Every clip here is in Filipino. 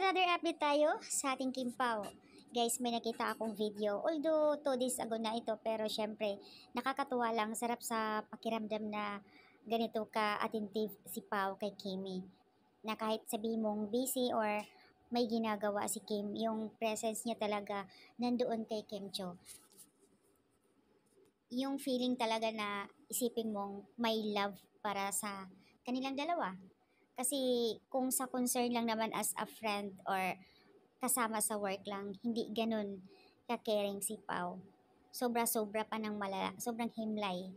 another update tayo sa ating Kimpaw. Guys, may nakita akong video. Although 2 days ago na ito, pero syempre, nakakatuwa lang. Sarap sa pakiramdam na ganito ka-attentive si Pao kay Kimi. Na kahit sabihin mong busy or may ginagawa si Kim, yung presence niya talaga nandoon kay Kim Cho. Yung feeling talaga na isipin mong may love para sa kanilang dalawa. Kasi kung sa concern lang naman as a friend or kasama sa work lang, hindi ganun ka-caring si Pao. Sobra-sobra pa ng malala, sobrang himlay.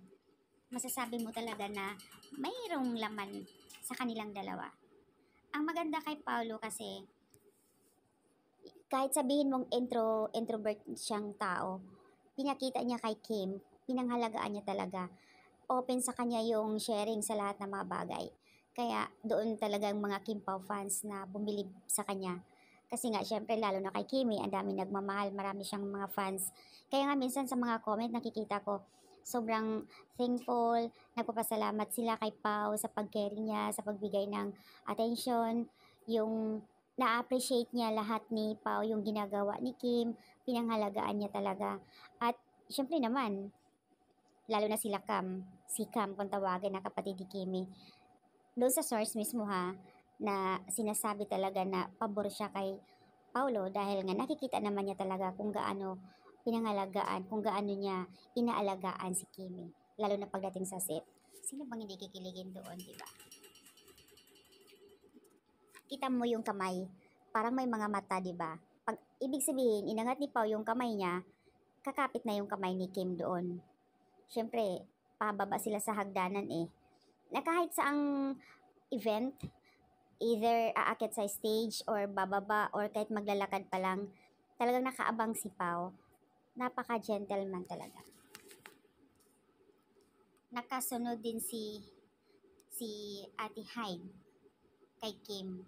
Masasabi mo talaga na mayroong laman sa kanilang dalawa. Ang maganda kay Paolo kasi kahit sabihin mong introvert siyang tao, pinakita niya kay Kim, pinanghalagaan niya talaga. Open sa kanya yung sharing sa lahat ng mga bagay. Kaya doon talagang mga Kim Pao fans na bumilib sa kanya. Kasi nga, syempre, lalo na kay Kimi, ang dami nagmamahal, marami siyang mga fans. Kaya nga, minsan sa mga comment, nakikita ko, sobrang thankful, nagpapasalamat sila kay Pao sa pag-caring niya, sa pagbigay ng attention, yung na-appreciate niya lahat ni Pao, yung ginagawa ni Kim, pinanghalagaan niya talaga. At, syempre naman, lalo na sila si Cam kung tawagin na kapatid ni Kimi. Doon sa source mismo na sinasabi talaga na pabor siya kay Paulo dahil nga nakikita naman niya talaga kung gaano pinangalagaan, kung gaano niya inaalagaan si Kimi. Lalo na pagdating sa set. Sino bang hindi kikiligin doon, di ba? Kita mo yung kamay, parang may mga mata, di ba? Pag ibig sabihin, inangat ni Pao yung kamay niya, kakapit na yung kamay ni Kim doon. Siyempre, pababa sila sa hagdanan eh. Na kahit saang event, either aakit sa stage or bababa or kahit maglalakad pa lang, talagang nakaabang si Pao. Napaka-gentleman talaga. Nakasunod din si Ate Hyde kay Kim.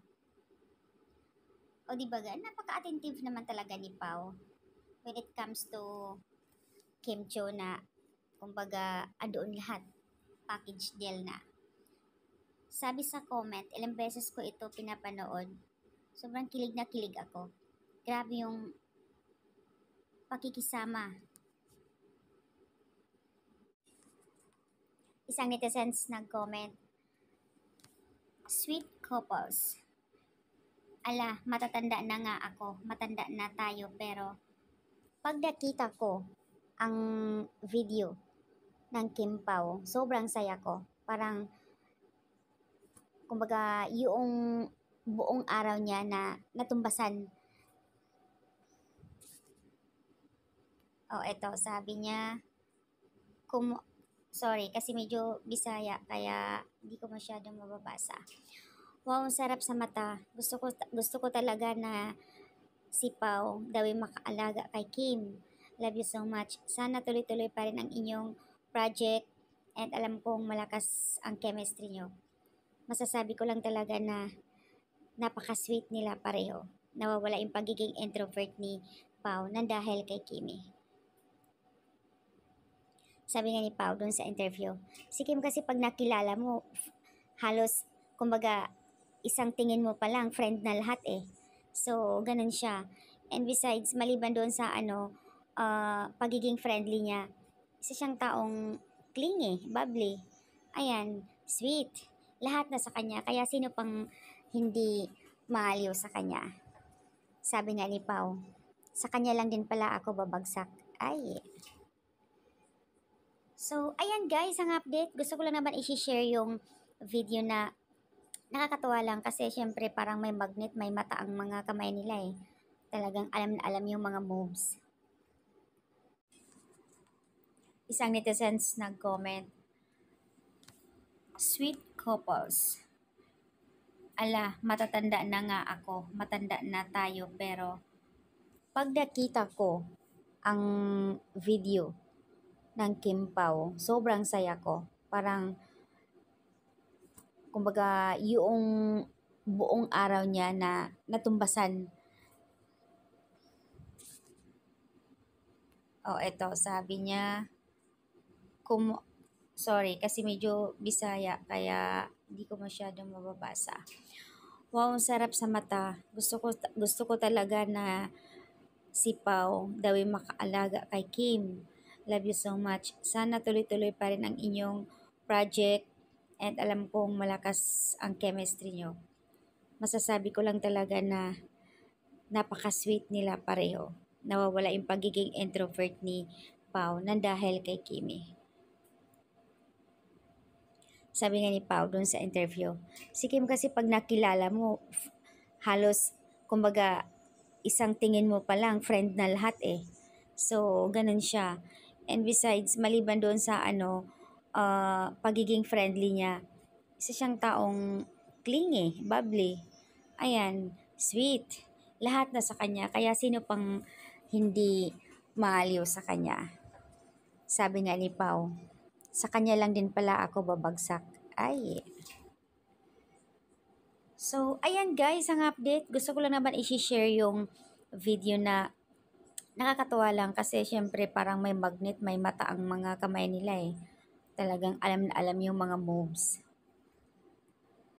O di ba napaka-attentive naman talaga ni Pao when it comes to Kim Cho na kumbaga andoon lahat, package deal na. Sabi sa comment, ilang beses ko ito pinapanood, sobrang kilig na kilig ako. Grabe yung pakikisama. Isang netizens nag-comment, sweet couples. Ala, matatanda na nga ako, matanda na tayo, pero pag nakita ko ang video ng Kim Pao, sobrang saya ko. Parang kumbaga yung buong araw niya na natumbasan. Eto, sabi niya, sorry, kasi medyo Bisaya, kaya hindi ko masyadong mababasa. Wow, sarap sa mata. Gusto ko talaga na si Pao daw yung makaalaga kay Kim. Love you so much. Sana tuloy-tuloy pa rin ang inyong project and alam kong malakas ang chemistry nyo. Masasabi ko lang talaga na napaka-sweet nila pareho. Nawawala yung pagiging introvert ni Pao nang dahil kay Kimi. Sabi nga ni Pao dun sa interview, si Kim kasi pag nakilala mo, halos, kumbaga, isang tingin mo pa lang, friend na lahat eh. So, ganun siya. And besides, maliban doon sa pagiging friendly niya, isa siyang taong clingy, bubbly, ayan, sweet, lahat na sa kanya, kaya sino pang hindi maaliw sa kanya. Sabi nga ni Pao, sa kanya lang din pala ako babagsak. Ay. So, ayan guys, ang update. Gusto ko lang naman i-share yung video na nakakatuwa lang kasi syempre parang may magnet, may mata ang mga kamay nila eh. Talagang alam na alam yung mga moves. Isang netizens nag-comment, sweet couples. Ala, matatanda na nga ako, matanda na tayo, pero pag nakita ko ang video ng Kim Pao, sobrang saya ko. Parang, kumbaga, yung buong araw niya na natumbasan. Eto, sabi niya, sorry, kasi medyo Bisaya, kaya hindi ko masyadong mababasa. Wow, ang sarap sa mata. Gusto ko talaga na si Pao daw ay makaalaga kay Kim. Love you so much. Sana tuloy-tuloy pa rin ang inyong project and alam kong malakas ang chemistry nyo. Masasabi ko lang talaga na napaka-sweet nila pareho. Nawawala yung pagiging introvert ni Pao nang dahil kay Kimi. Sabi nga ni Pao dun sa interview, si Kim kasi pag nakilala mo, halos, kumbaga, isang tingin mo pa lang, friend na lahat eh. So, ganun siya. And besides, maliban doon sa pagiging friendly niya, isa siyang taong clingy, bubbly, ayan, sweet. Lahat na sa kanya. Kaya sino pang hindi maaliw sa kanya? Sabi nga ni Pau, sa kanya lang din pala ako babagsak. Ay. So, ayan guys, ang update. Gusto ko lang naman i-share yung video na nakakatuwa lang kasi syempre parang may magnet, may mata ang mga kamay nila eh. Talagang alam na alam yung mga moves.